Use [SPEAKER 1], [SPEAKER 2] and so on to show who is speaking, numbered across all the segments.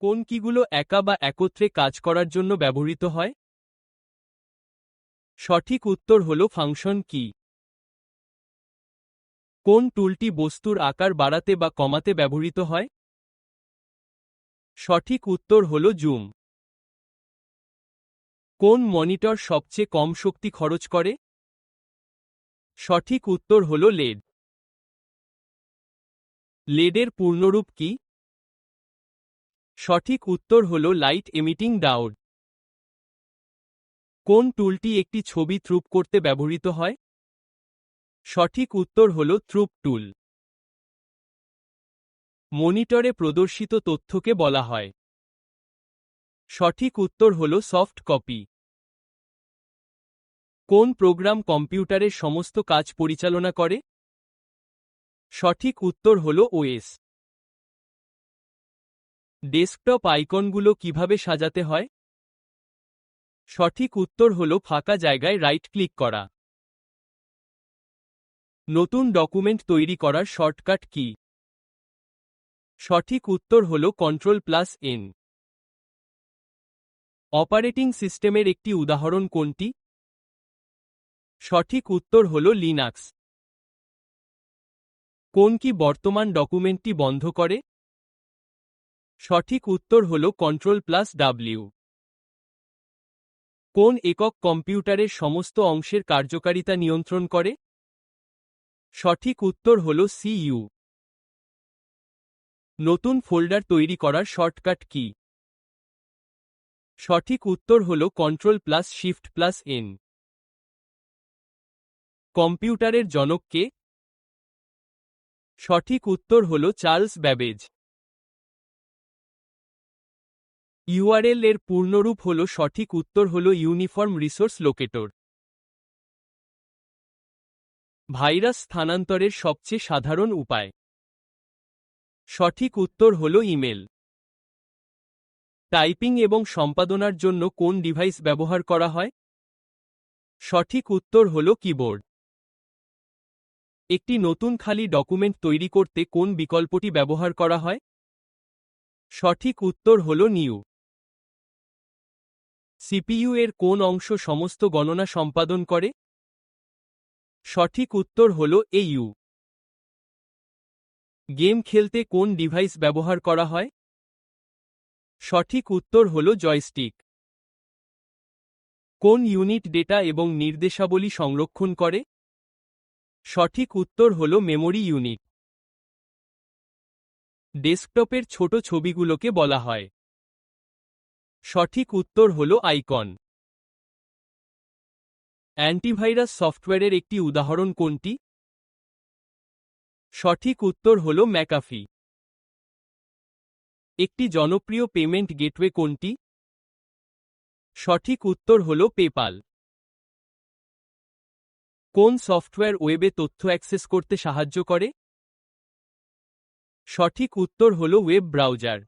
[SPEAKER 1] কোন কীগুলো একা বা একত্রে কাজ করার জন্য ব্যবহৃত হয়? সঠিক উত্তর হল ফাংশন কি। কোন টুলটি বস্তুর আকার বাড়াতে বা কমাতে ব্যবহৃত হয়? সঠিক উত্তর হল জুম। কোন মনিটর সবচেয়ে কম শক্তি খরচ করে? সঠিক উত্তর হল লেড। লেডের পূর্ণরূপ কি? সঠিক উত্তর হল লাইট এমিটিং ডায়োড। কোন টুলটি একটি ছবি থ্রুপ করতে ব্যবহৃত হয়? সঠিক উত্তর হল থ্রুপ টুল। মনিটরে প্রদর্শিত তথ্যকে বলা হয়। সঠিক উত্তর হল সফট কপি। কোন প্রোগ্রাম কম্পিউটারের সমস্ত কাজ পরিচালনা করে? সঠিক উত্তর হল ওএস। ডেস্কটপ আইকনগুলো কিভাবে সাজাতে হয়? সঠিক উত্তর হল ফাঁকা জায়গায় রাইট ক্লিক করা। নতুন ডকুমেন্ট তৈরি করার শর্টকাট কি? সঠিক উত্তর হল Ctrl+N। অপারেটিং সিস্টেমের একটি উদাহরণ কোনটি? সঠিক উত্তর হল লিনাক্স। কোন কি বর্তমান ডকুমেন্টটি বন্ধ করে? সঠিক উত্তর হল Ctrl+W। কোন একক কম্পিউটারের সমস্ত অংশের কার্যকারিতা নিয়ন্ত্রণ করে? সঠিক উত্তর হল সিইউ। নতুন ফোল্ডার তৈরি করার শর্টকাট কি? সঠিক উত্তর হল Ctrl+Shift+N। কম্পিউটারের জনক কে? সঠিক উত্তর হল চার্লস ব্যাবেজ। ইউআরএল এর পূর্ণরূপ হল সঠিক উত্তর হল ইউনিফর্ম রিসোর্স লোকেটর। ভাইরাস স্থানান্তরের সবচেয়ে সাধারণ উপায়? সঠিক উত্তর হল ইমেল। টাইপিং এবং সম্পাদনার জন্য কোন ডিভাইস ব্যবহার করা হয়? সঠিক উত্তর হল কিবোর্ড। একটি নতুন খালি ডকুমেন্ট তৈরি করতে কোন বিকল্পটি ব্যবহার করা হয়? সঠিক উত্তর হল নিউ। সিপিইউ এর কোন অংশ সমস্ত গণনা সম্পাদন করে? সঠিক উত্তর হল এইউ। গেম খেলতে কোন ডিভাইস ব্যবহার করা হয়? সঠিক উত্তর হল জয়স্টিক। কোন ইউনিট ডেটা এবং নির্দেশাবলী সংরক্ষণ করে? সঠিক উত্তর হল মেমোরি ইউনিট। ডেস্কটপের ছোট ছবিগুলোকে বলা হয়। সঠিক উত্তর হল আইকন। অ্যান্টিভাইরাস সফটওয়্যারের একটি উদাহরণ কোনটি? সঠিক উত্তর হল ম্যাকাফি। একটি জনপ্রিয় পেমেন্ট গেটওয়ে কোনটি? সঠিক উত্তর হল পেপাল। কোন সফটওয়্যার ওয়েবে তথ্য অ্যাক্সেস করতে সাহায্য করে? সঠিক উত্তর হল ওয়েব ব্রাউজার।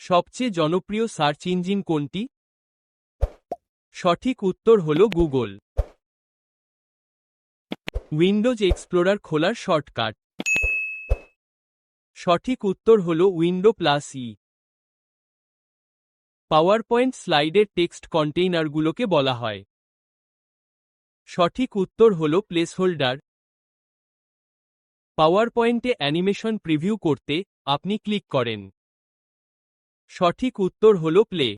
[SPEAKER 1] সবচেয়ে জনপ্রিয় সার্চ ইঞ্জিন কোনটি? সঠিক উত্তর হল গুগল। উইন্ডোজ এক্সপ্লোরার খোলার শর্টকাট? সঠিক উত্তর হল উইন্ডো+E। পাওয়ারপয়েন্ট স্লাইডের টেক্সট কন্টেইনারগুলোকে বলা হয়। সঠিক উত্তর হল প্লেসহোল্ডার। পাওয়ারপয়েন্টে অ্যানিমেশন প্রিভিউ করতে আপনি ক্লিক করেন। সঠিক উত্তর হল প্লে।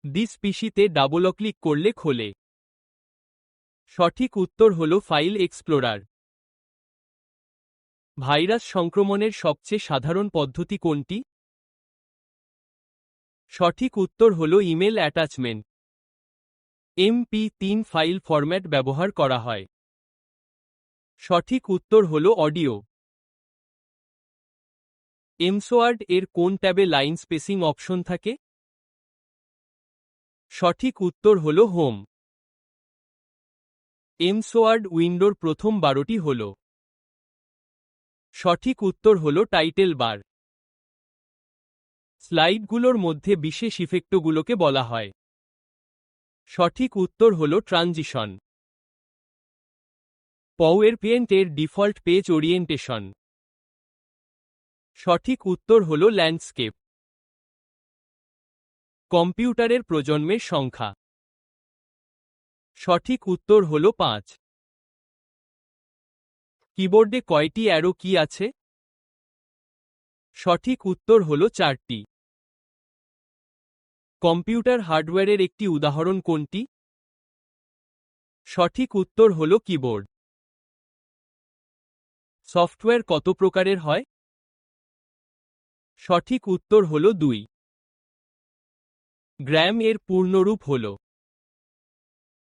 [SPEAKER 1] দিস পিসিতে ডাবল ক্লিক করলে খোলে। সঠিক উত্তর হল ফাইল এক্সপ্লোরার। ভাইরাস সংক্রমণের সবচেয়ে সাধারণ পদ্ধতি কোনটি? সঠিক উত্তর হল email attachment. MP3 file format ব্যবহার করা হয়। সঠিক উত্তর হল অডিও। এমসোয়ার্ড এর কোন ট্যাবে লাইন স্পেসিং অপশন থাকে? সঠিক উত্তর হল হোম। এমসোয়ার্ড উইন্ডোর প্রথম 12টি হল। সঠিক উত্তর হল টাইটেল বার। স্লাইডগুলোর মধ্যে বিশেষ ইফেক্টগুলোকে বলা হয়। সঠিক উত্তর হল ট্রানজিশন। পাওয়ারপয়েন্ট এর ডিফল্ট পেজ ওরিয়েন্টেশন। সঠিক উত্তর হল ল্যান্ডস্কেপ। কম্পিউটারের প্রজন্মের সংখ্যা। সঠিক উত্তর হল 5। কিবোর্ডে কয়টি অ্যারো কি আছে? সঠিক উত্তর হল 4টি। কম্পিউটার হার্ডওয়্যারের একটি উদাহরণ কোনটি? সঠিক উত্তর হল কিবোর্ড। সফটওয়্যার কত প্রকারের হয়? সঠিক উত্তর হল 2। গ্র্যাম এর পূর্ণরূপ হল?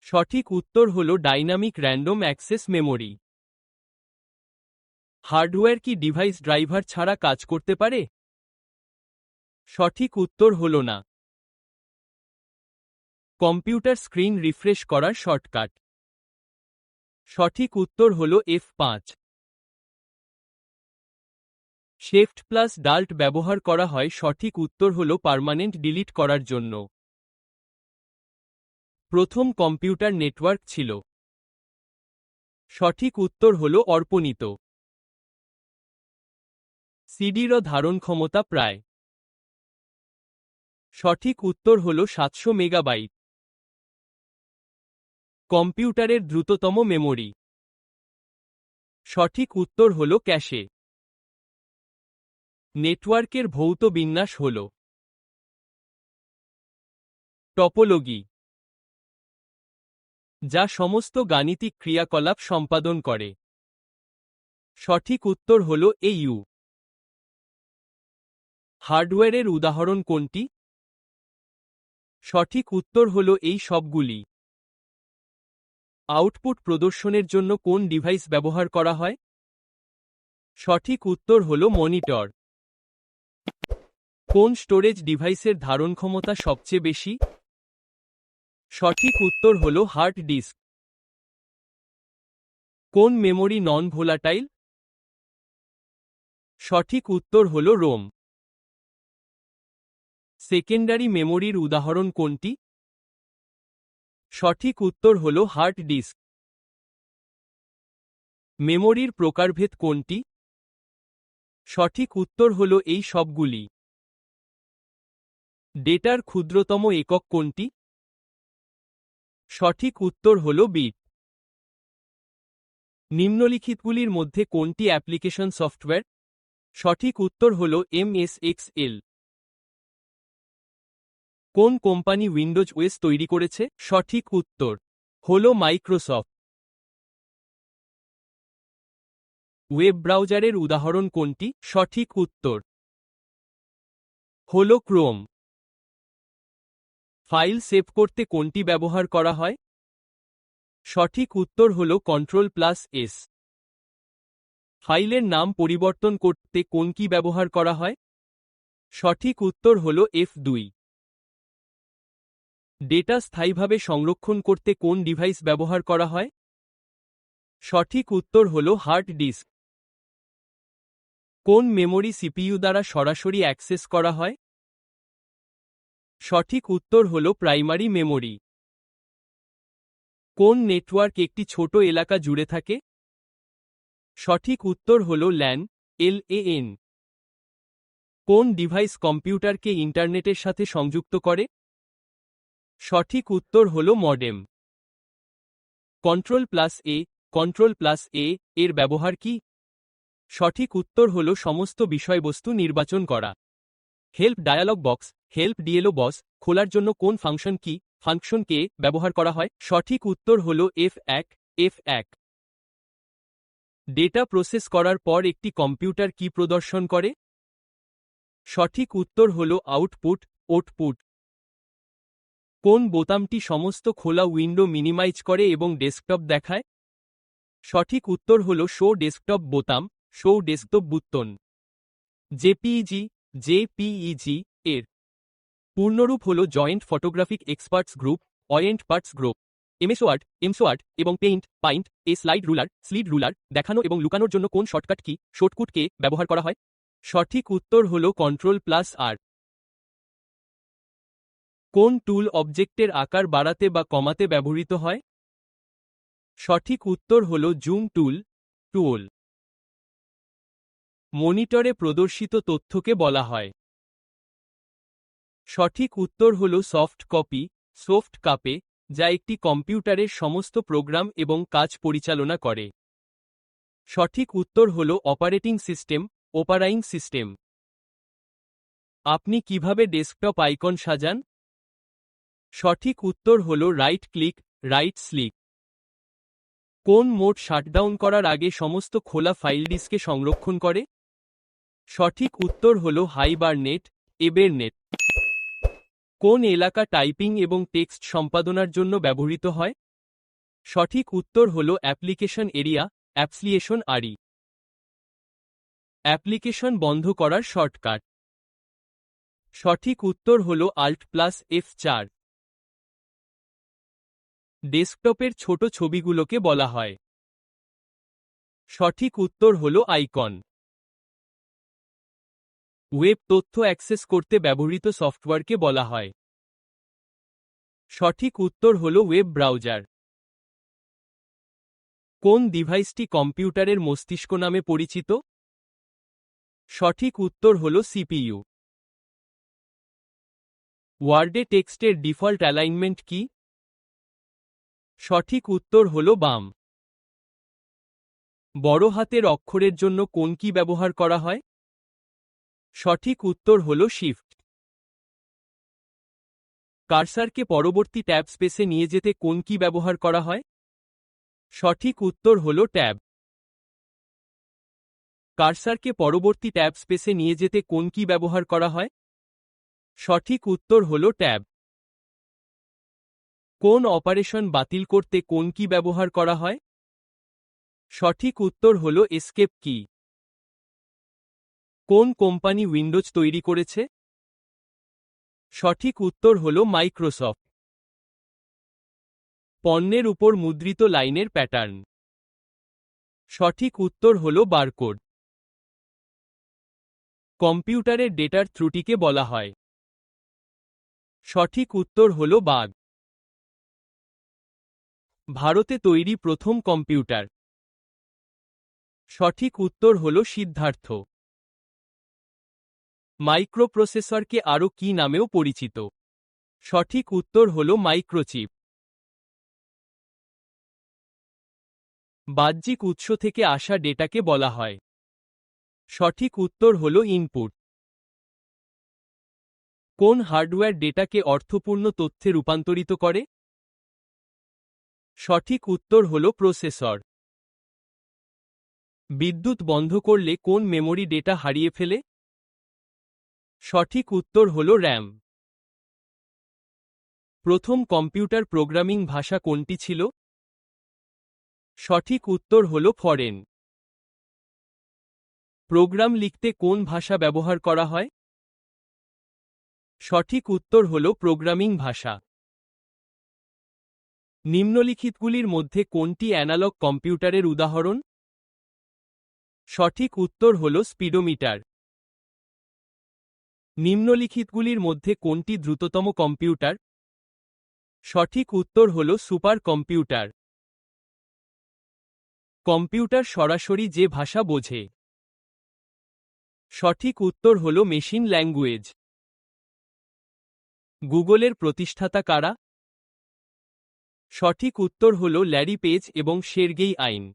[SPEAKER 1] সঠিক উত্তর হল dynamic random access memory. Hardware কি ডিভাইস ড্রাইভার ছাড়া কাজ করতে পারে? সঠিক উত্তর হল না। কম্পিউটার স্ক্রিন রিফ্রেশ করার শর্টকাট। সঠিক উত্তর হল F5। শিফট প্লাস ডাল্ট ব্যবহার করা হয়, সঠিক উত্তর হল পার্মানেন্ট ডিলিট করার জন্য। প্রথম কম্পিউটার নেটওয়ার্ক ছিল? সঠিক উত্তর হল অর্পণিত। সিডির ধারণ ক্ষমতা প্রায়? সঠিক উত্তর হল 700 মেগাবাইট। কম্পিউটারের দ্রুততম মেমোরি? সঠিক উত্তর হল ক্যাশে। নেটওয়ার্কের ভৌত বিন্যাস হল? টপোলজি, যা সমস্ত গাণিতিক ক্রিয়াকলাপ সম্পাদন করে। সঠিক উত্তর হল AU। হার্ডওয়্যারের উদাহরণ কোনটি? সঠিক উত্তর হল এই সবগুলি। আউটপুট প্রদর্শনের জন্য কোন ডিভাইস ব্যবহার করা হয়? সঠিক উত্তর হল মনিটর। কোন স্টোরেজ ডিভাইসের ধারণ ক্ষমতা সবচেয়ে বেশি? সঠিক উত্তর হল হার্ড ডিস্ক। কোন মেমোরি নন ভোলাটাইল? সঠিক উত্তর হল রোম। সেকেন্ডারি মেমোরির উদাহরণ কোনটি? সঠিক উত্তর হল হার্ড ডিস্ক। মেমোরির প্রকারভেদ কোনটি? সঠিক উত্তর হল এই সবগুলি। ডেটার ক্ষুদ্রতম একক কোনটি? সঠিক উত্তর হল বিট। নিম্নলিখিতগুলির মধ্যে কোনটি অ্যাপ্লিকেশন সফটওয়্যার? সঠিক উত্তর হল MS Excel। কোন কোম্পানি উইন্ডোজ ওএস তৈরি করেছে? সঠিক উত্তর হল মাইক্রোসফট। ওয়েব ব্রাউজারের উদাহরণ কোনটি? সঠিক উত্তর হল ক্রোম। ফাইল সেভ করতে কোনটি ব্যবহার করা হয়? সঠিক উত্তর হল Ctrl+S। ফাইলের নাম পরিবর্তন করতে কোন কি ব্যবহার করা হয়? সঠিক উত্তর হল F2। ডেটা স্থায়ীভাবে সংরক্ষণ করতে কোন ডিভাইস ব্যবহার করা হয়? সঠিক উত্তর হল হার্ড ডিস্ক। কোন মেমোরি CPU দ্বারা সরাসরি অ্যাক্সেস করা হয়? সঠিক উত্তর হল প্রাইমারি মেমোরি। কোন নেটওয়ার্ক একটি ছোট এলাকা জুড়ে থাকে? সঠিক উত্তর হল LAN। কোন ডিভাইস কম্পিউটারকে ইন্টারনেটের সাথে সংযুক্ত করে? সঠিক উত্তর হল মডেম। Ctrl+A এর ব্যবহার কি? সঠিক উত্তর হল সমস্ত বিষয়বস্তু নির্বাচন করা। Help dialog box, help DLO বস খোলার জন্য কোন ফাংশনকে ব্যবহার করা হয়? সঠিক উত্তর হল F1। ডেটা প্রসেস করার পর একটি কম্পিউটার কি প্রদর্শন করে? সঠিক উত্তর হল আউটপুট। কোন বোতামটি সমস্ত খোলা উইন্ডো মিনিমাইজ করে এবং ডেস্কটপ দেখায়? সঠিক উত্তর হল শো ডেস্কটপ বোতাম, শো ডেস্কটপ বুত্তন। JPEG এর পূর্ণরূপ হল joint photographic experts group, অয়েন্ট parts group. এমসওয়ার্ড এবং পাইন্ট স্লাইড রুলার দেখানো এবং লুকানোর জন্য কোন শর্টকাট ব্যবহার করা হয়? সঠিক উত্তর হল Ctrl+R। কোন টুল অবজেক্টের আকার বাড়াতে বা কমাতে ব্যবহৃত হয়? সঠিক উত্তর হল জুম টুল। মনিটরে প্রদর্শিত তথ্যকে বলা হয়? সঠিক উত্তর হল সফট কপি, সফট কাপে, যা একটি কম্পিউটারের সমস্ত প্রোগ্রাম এবং কাজ পরিচালনা করে। সঠিক উত্তর হল অপারেটিং সিস্টেম, অপারাইং সিস্টেম। আপনি কিভাবে ডেস্কটপ আইকন সাজান? সঠিক উত্তর হল রাইট ক্লিক, রাইট ক্লিক। কোন মোড শাটডাউন করার আগে সমস্ত খোলা ফাইল ডিস্কে সংরক্ষণ করে? সঠিক উত্তর হল হাইবারনেট, এবেরনেট। কোন এলাকা টাইপিং এবং টেক্সট সম্পাদনার জন্য ব্যবহৃত হয়? সঠিক উত্তর হল অ্যাপ্লিকেশন এরিয়া, অ্যাপ্লিকেশন আরি। অ্যাপ্লিকেশন বন্ধ করার শর্টকাট। সঠিক উত্তর হল Alt+F4। ডেস্কটপের ছোট ছবিগুলোকে বলা হয়? সঠিক উত্তর হল আইকন। ওয়েব তথ্য অ্যাক্সেস করতে ব্যবহৃত সফটওয়্যারকে বলা হয়? সঠিক উত্তর হল ওয়েব ব্রাউজার। কোন ডিভাইসটি কম্পিউটারের মস্তিষ্ক নামে পরিচিত? সঠিক উত্তর হল সিপিইউ। ওয়ার্ডে টেক্সটের ডিফল্ট অ্যালাইনমেন্ট কি? সঠিক উত্তর হল বাম। বড় হাতের অক্ষরের জন্য কোন কি ব্যবহার করা হয়? সঠিক উত্তর হল শিফট। কার্সারকে পরবর্তী ট্যাব স্পেসে নিয়ে যেতে কোন কি ব্যবহার করা হয়? সঠিক উত্তর হল ট্যাব। কার্সারকে পরবর্তী ট্যাব স্পেসে নিয়ে যেতে কোন কি ব্যবহার করা হয়? সঠিক উত্তর হল ট্যাব। কোন অপারেশন বাতিল করতে কোন কি ব্যবহার করা হয়? সঠিক উত্তর হল এসকেপ কি। কোন কোম্পানি উইন্ডোজ তৈরি করেছে? সঠিক উত্তর হল মাইক্রোসফট। পণ্যের উপর মুদ্রিত লাইনের প্যাটার্ন? সঠিক উত্তর হল বারকোড। কম্পিউটারের ডেটার ত্রুটিকে বলা হয়? সঠিক উত্তর হল বাগ। ভারতে তৈরি প্রথম কম্পিউটার? সঠিক উত্তর হল সিদ্ধার্থ। মাইক্রোপ্রসেসরকে আরও কি নামেও পরিচিত? সঠিক উত্তর হল মাইক্রোচিপ। বাহ্যিক উৎস থেকে আসা ডেটাকে বলা হয়? সঠিক উত্তর হল ইনপুট। কোন হার্ডওয়্যার ডেটাকে অর্থপূর্ণ তথ্যে রূপান্তরিত করে? সঠিক উত্তর হল প্রসেসর। বিদ্যুৎ বন্ধ করলে কোন মেমোরি ডেটা হারিয়ে ফেলে? সঠিক উত্তর হল র্যাম। প্রথম কম্পিউটার প্রোগ্রামিং ভাষা কোনটি ছিল? সঠিক উত্তর হল ফরেন। প্রোগ্রাম লিখতে কোন ভাষা ব্যবহার করা হয়? সঠিক উত্তর হল প্রোগ্রামিং ভাষা। নিম্নলিখিতগুলির মধ্যে কোনটি অ্যানালগ কম্পিউটারের উদাহরণ? সঠিক উত্তর হল স্পিডোমিটার। নিম্নলিখিতগুলির মধ্যে কোনটি দ্রুততম কম্পিউটার? সঠিক উত্তর হল সুপার কম্পিউটার। কম্পিউটার সরাসরি যে ভাষা বোঝে? সঠিক উত্তর হল মেশিন ল্যাঙ্গুয়েজ। গুগলের প্রতিষ্ঠাতা কারা? সঠিক উত্তর হল ল্যারি পেজ এবং সের্গেই আইন।